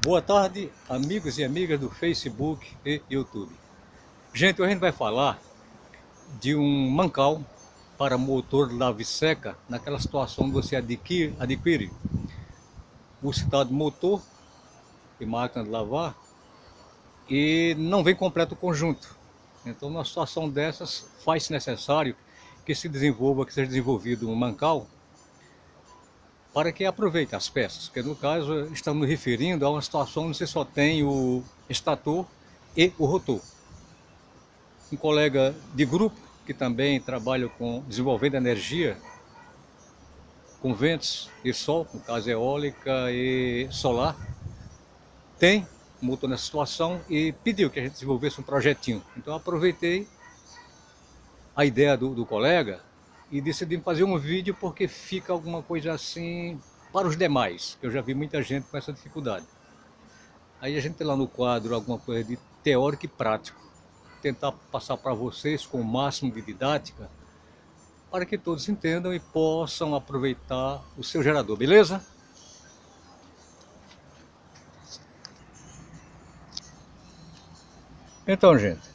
Boa tarde, amigos e amigas do Facebook e YouTube. Gente, hoje a gente vai falar de um mancal para motor lave seca, naquela situação que você adquire o citado motor e máquina de lavar e não vem completo o conjunto. Então, numa situação dessas, faz-se necessário que seja desenvolvido um mancal para que aproveite as peças, porque no caso estamos nos referindo a uma situação onde você só tem o estator e o rotor. Um colega de grupo que também trabalha com desenvolvendo energia com ventos e sol, no caso eólica e solar, tem motor nessa situação e pediu que a gente desenvolvesse um projetinho. Então eu aproveitei a ideia do colega e decidi fazer um vídeo porque fica alguma coisa assim para os demais, que eu já vi muita gente com essa dificuldade. Aí a gente tem lá no quadro alguma coisa de teórico e prático, tentar passar para vocês com o máximo de didática, para que todos entendam e possam aproveitar o seu gerador, beleza? Então, gente,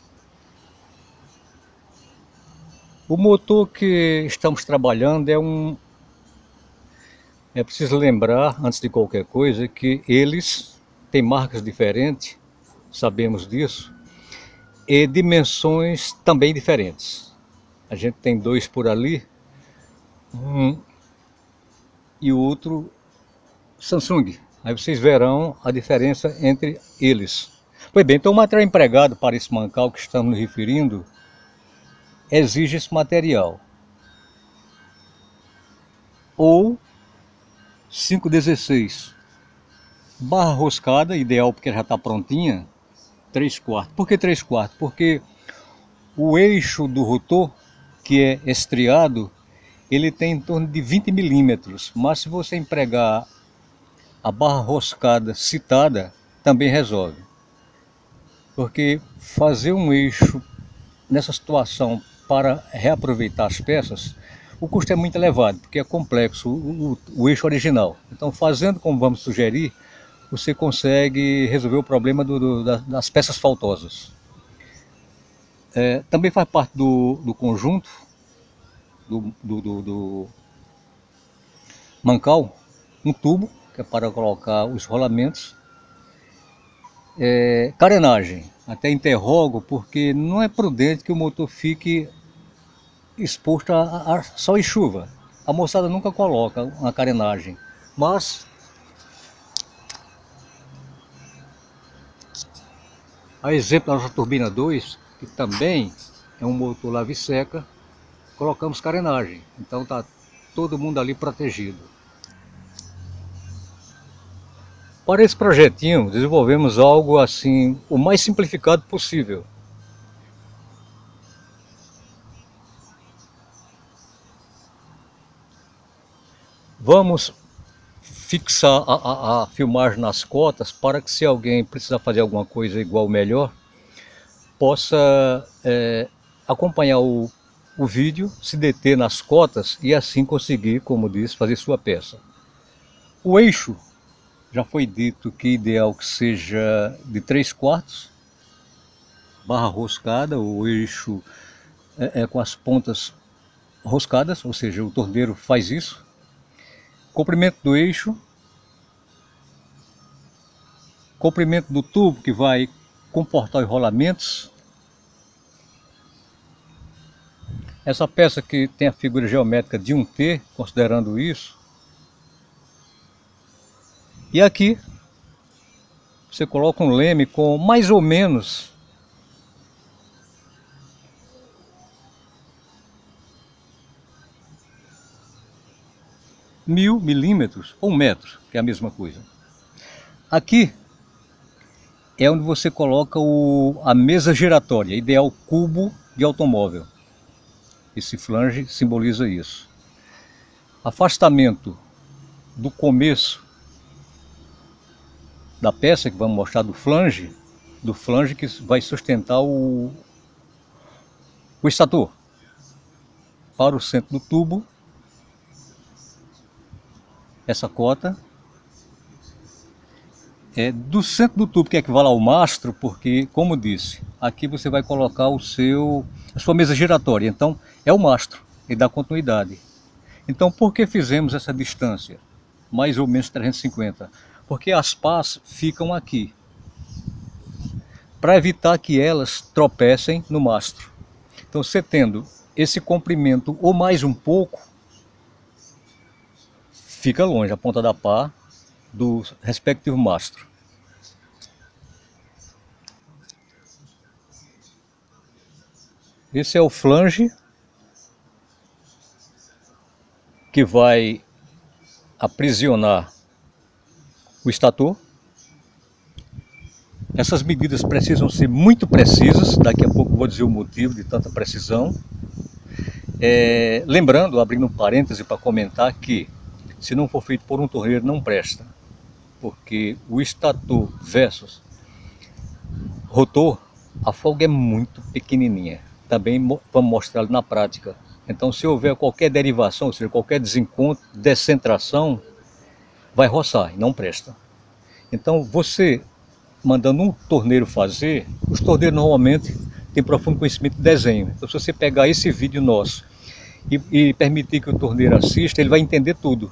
o motor que estamos trabalhando é preciso lembrar, antes de qualquer coisa, que eles têm marcas diferentes, sabemos disso, e dimensões também diferentes. A gente tem dois por ali, um e o outro Samsung. Aí vocês verão a diferença entre eles. Pois bem, então o material empregado para esse mancal que estamos nos referindo exige esse material. Ou 516. Barra roscada, ideal porque já está prontinha, 3/4. Por que 3/4? Porque o eixo do rotor, que é estriado, ele tem em torno de 20 milímetros. Mas se você empregar a barra roscada citada, também resolve. Porque fazer um eixo nessa situação para reaproveitar as peças, o custo é muito elevado, porque é complexo o eixo original. Então, fazendo como vamos sugerir, você consegue resolver o problema das peças faltosas. Também faz parte do conjunto do mancal um tubo, que é para colocar os rolamentos, carenagem. Até interrogo, porque não é prudente que o motor fique exposto a sol e chuva. A moçada nunca coloca uma carenagem, mas a exemplo da nossa turbina 2, que também é um motor lave-seca, colocamos carenagem, então está todo mundo ali protegido. Para esse projetinho, desenvolvemos algo assim, o mais simplificado possível. Vamos fixar a filmagem nas cotas para que, se alguém precisar fazer alguma coisa igual ou melhor, possa acompanhar o vídeo, se deter nas cotas e assim conseguir, como disse, fazer sua peça. O eixo, já foi dito que ideal que seja de 3/4, barra roscada, o eixo com as pontas roscadas, ou seja, o torneiro faz isso. Comprimento do eixo, comprimento do tubo que vai comportar os rolamentos. Essa peça que tem a figura geométrica de um T, considerando isso. E aqui você coloca um leme com mais ou menos 1000 milímetros ou 1 metro, que é a mesma coisa. Aqui é onde você coloca a mesa giratória, ideal cubo de automóvel. Esse flange simboliza isso. Afastamento do começo da peça, que vamos mostrar do flange que vai sustentar o estator, para o centro do tubo, essa cota, do centro do tubo, que equivale ao mastro, porque, como disse, aqui você vai colocar a sua mesa giratória, então é o mastro, ele dá continuidade. Então, por que fizemos essa distância? Mais ou menos 350, porque as pás ficam aqui, para evitar que elas tropecem no mastro. Então, você tendo esse comprimento ou mais um pouco, fica longe a ponta da pá do respectivo mastro. Esse é o flange que vai aprisionar o estator. Essas medidas precisam ser muito precisas, daqui a pouco vou dizer o motivo de tanta precisão. Lembrando, abrindo um parêntese para comentar que se não for feito por um torneiro não presta, porque o estator versus rotor, a folga é muito pequenininha. Também vamos mostrar na prática. Então, se houver qualquer derivação, ou seja, qualquer desencontro, descentração, vai roçar e não presta. Então, você mandando um torneiro fazer, os torneiros normalmente têm profundo conhecimento de desenho. Então, se você pegar esse vídeo nosso e permitir que o torneiro assista, ele vai entender tudo.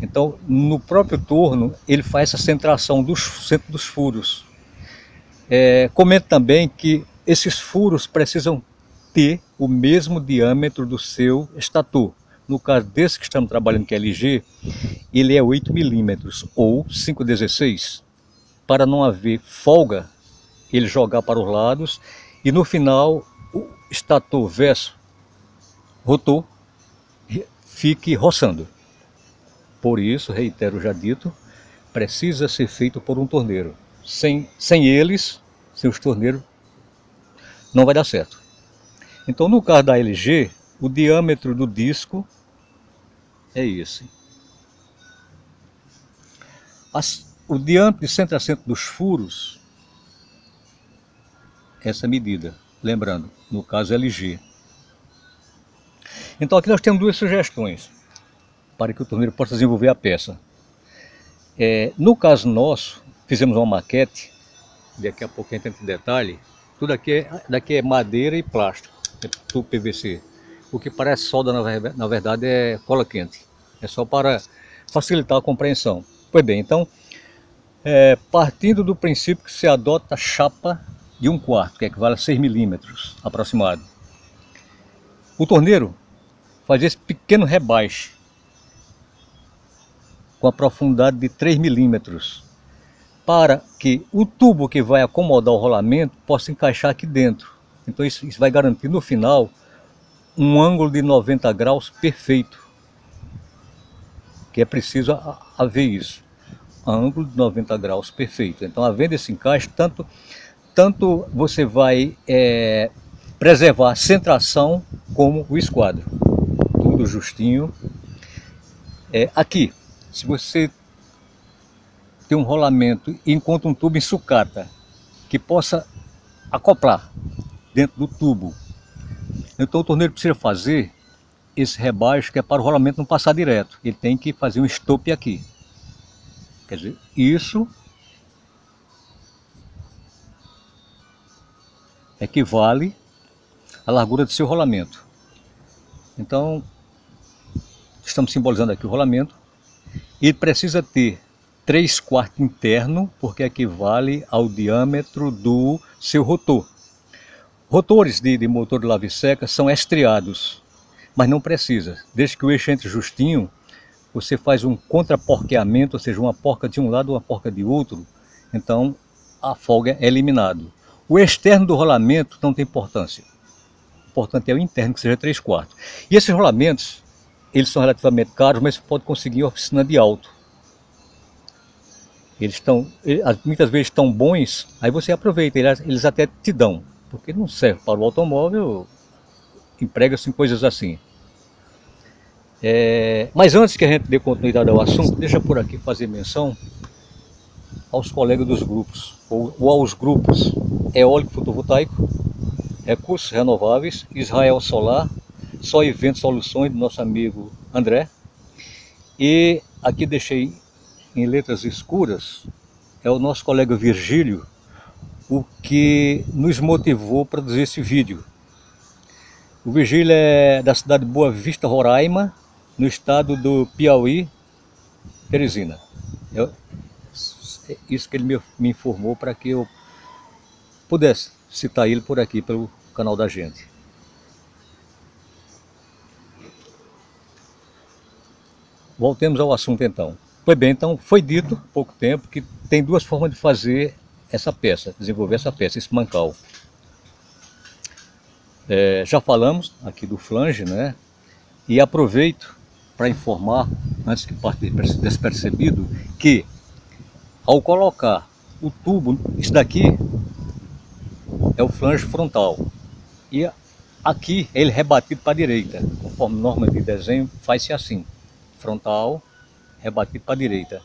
Então, no próprio torno, ele faz essa centração do centro dos furos. Comento também que esses furos precisam ter o mesmo diâmetro do seu estator. No caso desse que estamos trabalhando, que é LG, ele é 8 milímetros ou 5,16, para não haver folga, ele jogar para os lados e no final o estator versus rotor fique roçando. Por isso, reitero já dito, precisa ser feito por um torneiro. Sem os torneiros, não vai dar certo. Então, no caso da LG, o diâmetro do disco é esse. O diâmetro de centro a centro dos furos, essa medida. Lembrando, no caso LG. Então, aqui nós temos duas sugestões para que o torneiro possa desenvolver a peça. No caso nosso, fizemos uma maquete, daqui a pouco a gente entra em detalhe. Tudo daqui é madeira e plástico, é tubo PVC. O que parece solda, na verdade, é cola quente. É só para facilitar a compreensão. Pois bem, então, partindo do princípio que se adota chapa de 1/4, que equivale a 6 milímetros aproximado. O torneiro faz esse pequeno rebaixe com a profundidade de 3 milímetros, para que o tubo que vai acomodar o rolamento possa encaixar aqui dentro. Então isso vai garantir no final um ângulo de 90 graus perfeito, que é preciso haver isso, ângulo de 90 graus perfeito. Então, havendo esse encaixe, tanto você vai preservar a centração como o esquadro, tudo justinho. Aqui, se você tem um rolamento e encontra um tubo em sucata que possa acoplar dentro do tubo, então o torneiro precisa fazer esse rebaixo, que é para o rolamento não passar direto. Ele tem que fazer um estope aqui. Quer dizer, isso equivale à largura do seu rolamento. Então, estamos simbolizando aqui o rolamento. Ele precisa ter 3/4 interno, porque equivale ao diâmetro do seu rotor. Rotores de motor de lave seca são estriados, mas não precisa. Desde que o eixo entre justinho, você faz um contraporqueamento, ou seja, uma porca de um lado, uma porca de outro, então a folga é eliminada. O externo do rolamento não tem importância. O importante é o interno, que seja 3/4. E esses rolamentos, eles são relativamente caros, mas você pode conseguir em oficina de auto. Muitas vezes estão bons, aí você aproveita, eles até te dão, porque não serve para o automóvel, emprega-se em coisas assim. Mas antes que a gente dê continuidade ao assunto, deixa por aqui fazer menção aos colegas dos grupos, ou aos grupos Eólico Fotovoltaico, Recursos Renováveis, Israel Solar, Só e Vento Soluções, do nosso amigo André. E aqui deixei em letras escuras é o nosso colega Virgílio, o que nos motivou a produzir esse vídeo. O Virgílio é da cidade de Boa Vista, Roraima, no estado do Piauí, Teresina. Isso que ele me informou para que eu pudesse citar ele por aqui, pelo canal da gente. Voltemos ao assunto então. Pois bem, então foi dito há pouco tempo que tem duas formas de fazer essa peça, desenvolver essa peça, esse mancal. Já falamos aqui do flange, né? E aproveito para informar, antes que parte despercebido, que ao colocar o tubo, isso daqui é o flange frontal. E aqui ele é rebatido para a direita, conforme norma de desenho, faz-se assim. Frontal, rebatido para a direita.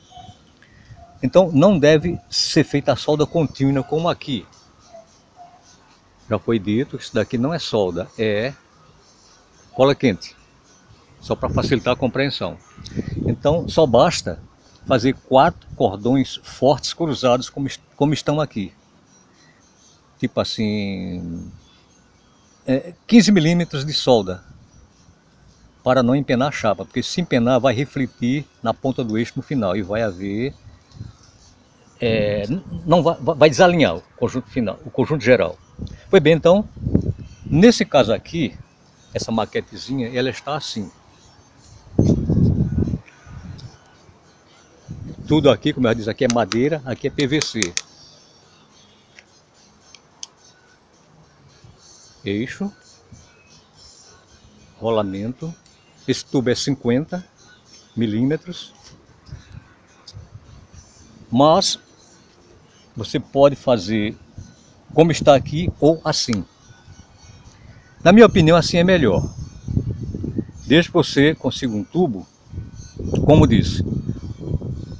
Então não deve ser feita a solda contínua como aqui. Já foi dito, isso daqui não é solda, é cola quente. Só para facilitar a compreensão. Então só basta fazer 4 cordões fortes cruzados como estão aqui. Tipo assim, 15 milímetros de solda. Para não empenar a chapa, porque se empenar vai refletir na ponta do eixo no final e vai haver, não vai desalinhar o conjunto final, o conjunto geral. Pois bem, então, nesse caso aqui, essa maquetezinha, ela está assim. Tudo aqui, como eu disse, aqui é madeira, aqui é PVC. Eixo, rolamento. Esse tubo é 50 milímetros, mas você pode fazer como está aqui ou assim. Na minha opinião, assim é melhor. Desde que você consiga um tubo, como disse,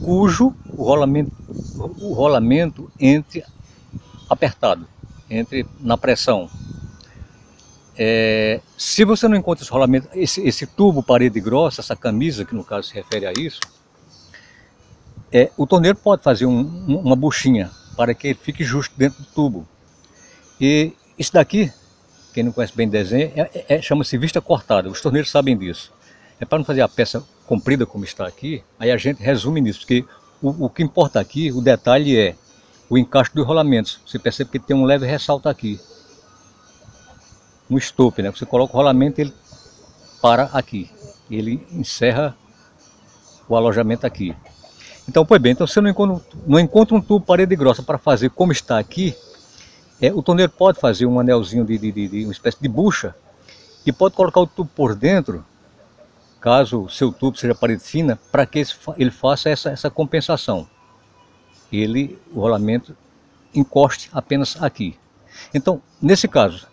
cujo o rolamento entre apertado, entre na pressão. Se você não encontra esse rolamento, esse tubo parede grossa, essa camisa, que no caso se refere a isso, o torneiro pode fazer uma buchinha para que ele fique justo dentro do tubo. E isso daqui, quem não conhece bem desenho, chama-se vista cortada, os torneiros sabem disso. É para não fazer a peça comprida como está aqui, aí a gente resume nisso, porque o que importa aqui, o detalhe é o encaixe dos rolamentos. Você percebe que tem um leve ressalto aqui. Um estope, né? Você coloca o rolamento, ele para aqui, ele encerra o alojamento aqui. Então, pois bem, então você não encontra um tubo parede grossa para fazer como está aqui, o torneiro pode fazer um anelzinho de uma espécie de bucha e pode colocar o tubo por dentro, caso o seu tubo seja parede fina, para que ele faça essa compensação. O rolamento encoste apenas aqui. Então, nesse caso,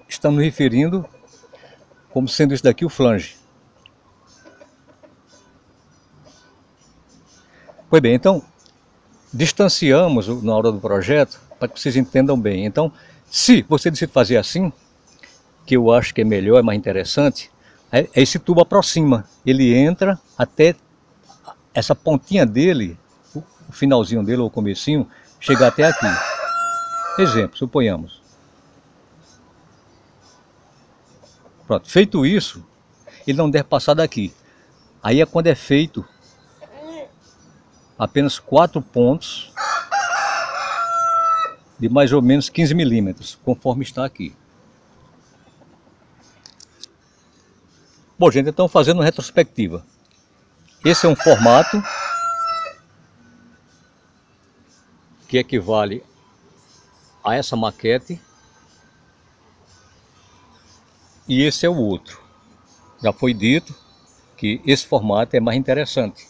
estamos referindo como sendo isso daqui o flange. Pois bem, então distanciamos na hora do projeto para que vocês entendam bem. Então, se você decide fazer assim, que eu acho que é melhor, é mais interessante, esse tubo aproxima, ele entra até essa pontinha dele, o finalzinho dele ou o comecinho, chegar até aqui. Exemplo, suponhamos. Pronto, feito isso, ele não deve passar daqui. Aí é quando é feito apenas 4 pontos de mais ou menos 15 milímetros, conforme está aqui. Bom, gente, então fazendo uma retrospectiva. Esse é um formato que equivale a essa maquete. E esse é o outro. Já foi dito que esse formato é mais interessante.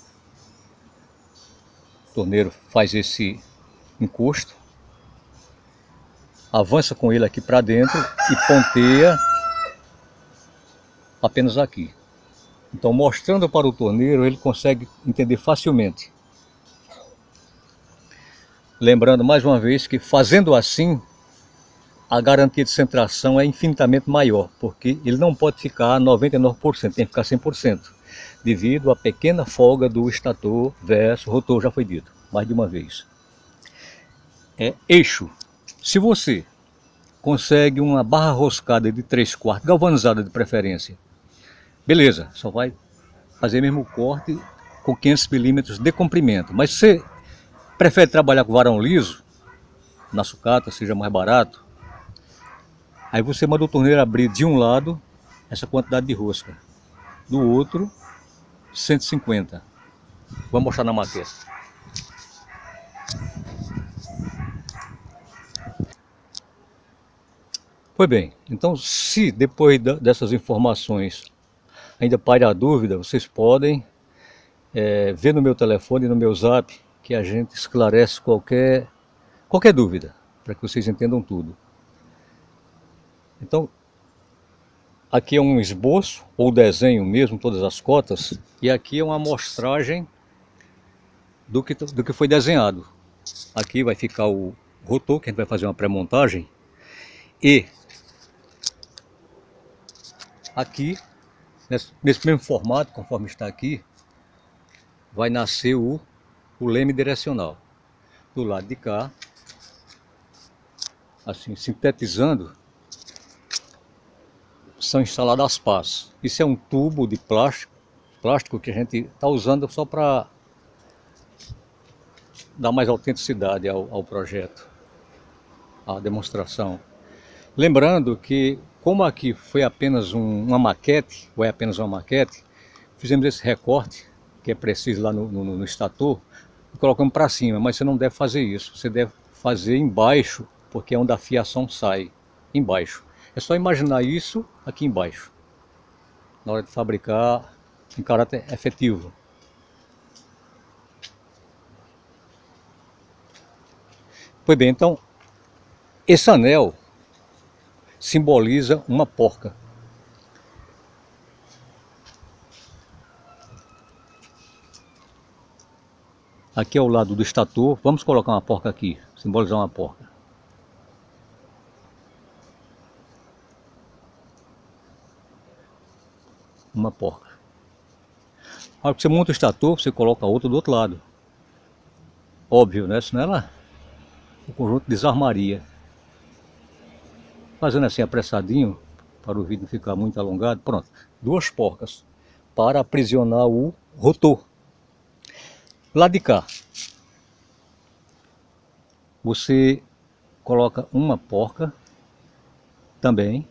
O torneiro faz esse encosto, avança com ele aqui para dentro e ponteia apenas aqui. Então, mostrando para o torneiro, ele consegue entender facilmente. Lembrando mais uma vez que fazendo assim, a garantia de centração é infinitamente maior, porque ele não pode ficar 99%, tem que ficar 100%, devido à pequena folga do estator versus rotor, já foi dito, mais de uma vez. é eixo. Se você consegue uma barra roscada de 3/4, galvanizada de preferência, beleza, só vai fazer mesmo o corte com 500 milímetros de comprimento. Mas se você prefere trabalhar com varão liso, na sucata, seja mais barato, aí você manda o torneiro abrir de um lado essa quantidade de rosca, do outro 150. Vou mostrar na maquete. Pois bem, então se depois dessas informações ainda paira a dúvida, vocês podem ver no meu telefone, no meu zap, que a gente esclarece qualquer dúvida, para que vocês entendam tudo. Então, aqui é um esboço, ou desenho mesmo, todas as cotas, e aqui é uma amostragem do que foi desenhado. Aqui vai ficar o rotor, que a gente vai fazer uma pré-montagem, e aqui, nesse mesmo formato, conforme está aqui, vai nascer o leme direcional. Do lado de cá, assim, sintetizando, são instaladas as pás. Isso é um tubo de plástico que a gente está usando só para dar mais autenticidade ao projeto, à demonstração. Lembrando que, como aqui foi apenas uma maquete, ou é apenas uma maquete, fizemos esse recorte, que é preciso lá no estator, e colocamos para cima, mas você não deve fazer isso, você deve fazer embaixo, porque é onde a fiação sai, embaixo. É só imaginar isso aqui embaixo, na hora de fabricar em caráter efetivo. Pois bem, então, esse anel simboliza uma porca. Aqui é o lado do estator, vamos colocar uma porca aqui, simbolizar uma porca. Uma porca. Na hora que você monta o estator, você coloca outra do outro lado. Óbvio, né? Senão o conjunto desarmaria. Fazendo assim apressadinho, para o vídeo não ficar muito alongado, pronto. Duas porcas para aprisionar o rotor. Lá de cá, você coloca uma porca também.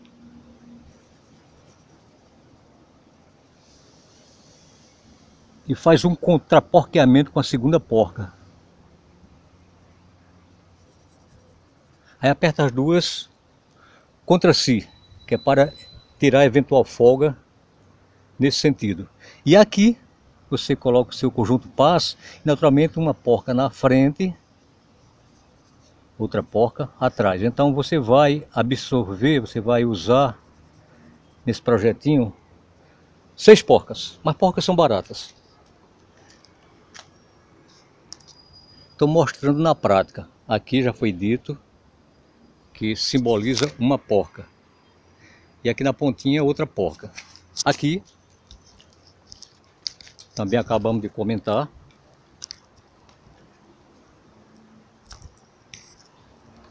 E faz um contraporqueamento com a segunda porca. Aí aperta as duas contra si, que é para tirar eventual folga nesse sentido. E aqui você coloca o seu conjunto pás, e naturalmente uma porca na frente, outra porca atrás. Então você vai absorver, você vai usar nesse projetinho 6 porcas, mas porcas são baratas. Estou mostrando na prática. Aqui já foi dito que simboliza uma porca. E aqui na pontinha outra porca. Aqui, também acabamos de comentar,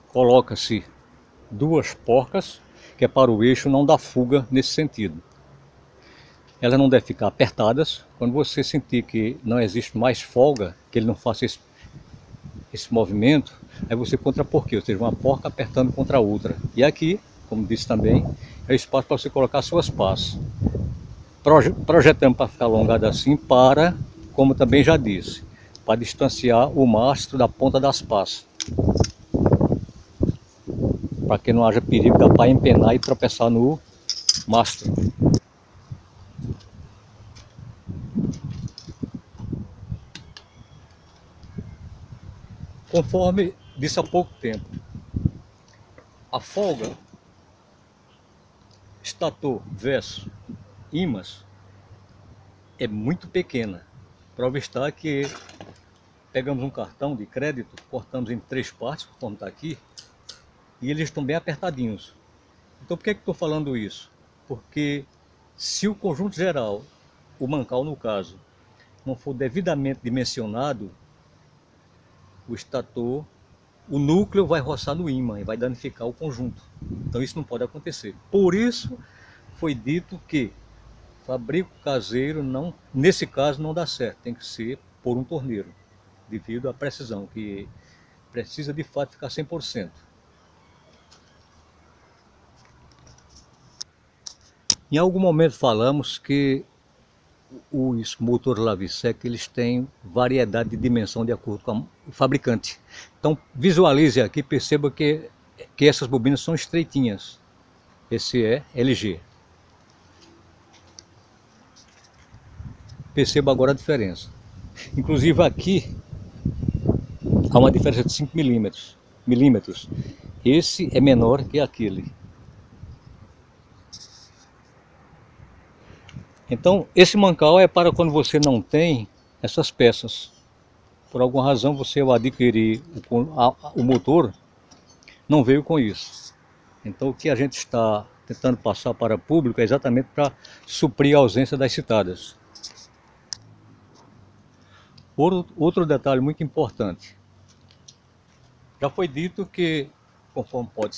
coloca-se 2 porcas, que é para o eixo não dar fuga nesse sentido. Elas não devem ficar apertadas. Quando você sentir que não existe mais folga, que ele não faça esse movimento, aí você contraporqueia, ou seja, uma porca apertando contra a outra. E aqui, como disse também, é espaço para você colocar suas pás. Projetamos para ficar alongado assim, como também já disse, para distanciar o mastro da ponta das pás, para que não haja perigo da pá empenar e tropeçar no mastro. Conforme disse há pouco tempo, a folga estator versus ímãs é muito pequena. Prova está que pegamos um cartão de crédito, cortamos em 3 partes, conforme está aqui, e eles estão bem apertadinhos. Então por que estou falando isso? Porque se o conjunto geral, o mancal no caso, não for devidamente dimensionado, o estator, o núcleo vai roçar no ímã e vai danificar o conjunto. Então isso não pode acontecer. Por isso foi dito que fabrico caseiro, não, nesse caso não dá certo, tem que ser por um torneiro, devido à precisão, que precisa de fato ficar 100%. Em algum momento falamos que os motores Lavisec eles têm variedade de dimensão de acordo com o fabricante. Então visualize aqui, perceba que essas bobinas são estreitinhas. Esse é LG. Perceba agora a diferença. Inclusive aqui há uma diferença de 5 milímetros. Esse é menor que aquele. Então esse mancal é para quando você não tem essas peças. Por alguma razão você ao adquirir o motor não veio com isso. Então o que a gente está tentando passar para o público é exatamente para suprir a ausência das citadas. Outro detalhe muito importante. Já foi dito que, conforme pode